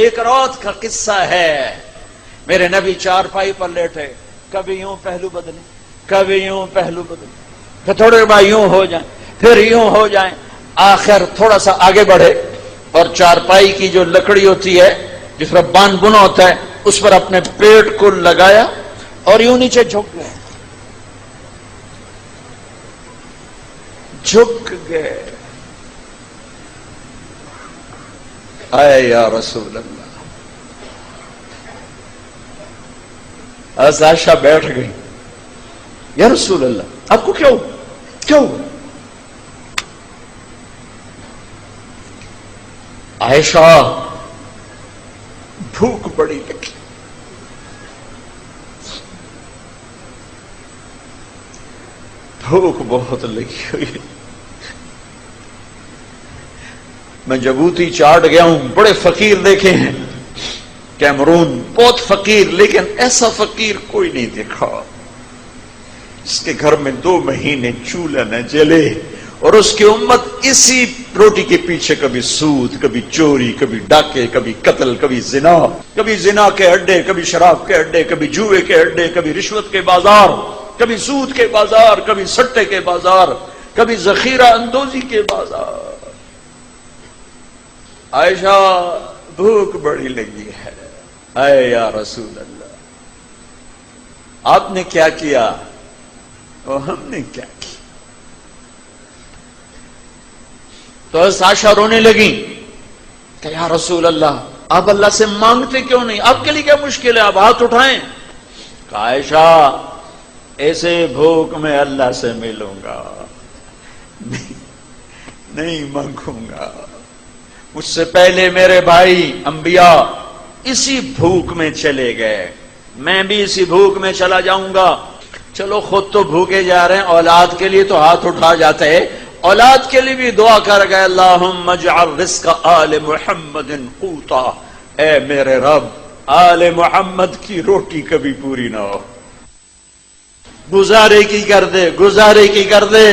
ایک رات کا قصہ ہے، میرے نبی چارپائی پر لیٹے، کبھی یوں پہلو بدلے، کبھی یوں پہلو بدلے، پھر تھوڑے بعد یوں ہو جائیں، پھر یوں ہو جائیں، آخر تھوڑا سا آگے بڑھے اور چارپائی کی جو لکڑی ہوتی ہے جس پر بان بنا ہوتا ہے اس پر اپنے پیٹ کو لگایا اور یوں نیچے جھک گئے، جھک گئے۔ اے یا رسول اللہ، عائشہ بیٹھ گئی، یا رسول اللہ آپ کو کیا ہوا؟ کیا ہوا؟ عائشہ بھوک بڑی لگی، بھوک بہت لگی ہوئی، میں جبوتی چاٹ گیا ہوں، بڑے فقیر دیکھے ہیں کیمرون، بہت فقیر، لیکن ایسا فقیر کوئی نہیں دیکھا جس کے گھر میں 2 مہینے چولہا نہ جلے اور اس کی امت اسی روٹی کے پیچھے کبھی سود، کبھی چوری، کبھی ڈاکے، کبھی قتل، کبھی زنا کے اڈے، کبھی شراب کے اڈے، کبھی جوئے کے اڈے، کبھی رشوت کے بازار، کبھی سود کے بازار، کبھی سٹے کے بازار، کبھی ذخیرہ اندوزی کے بازار۔ عائشہ بھوک بڑی لگی ہے، اے یا رسول اللہ آپ نے کیا کیا اور ہم نے کیا کیا؟ تو عائشہ رونے لگی کہ یا رسول اللہ آپ اللہ سے مانگتے کیوں نہیں؟ آپ کے لیے کیا مشکل ہے؟ آپ ہاتھ اٹھائیں۔ کہ عائشہ ایسے بھوک میں اللہ سے ملوں گا نہیں مانگوں گا، مجھ سے پہلے میرے بھائی انبیاء اسی بھوک میں چلے گئے، میں بھی اسی بھوک میں چلا جاؤں گا۔ چلو خود تو بھوکے جا رہے ہیں، اولاد کے لیے تو ہاتھ اٹھا جاتے ہیں، اولاد کے لیے بھی دعا کر گئے، اللہم اجعل رزق آل محمد قوتا، اے میرے رب آل محمد کی روٹی کبھی پوری نہ ہو، گزارے کی کر دے، گزارے کی کر دے۔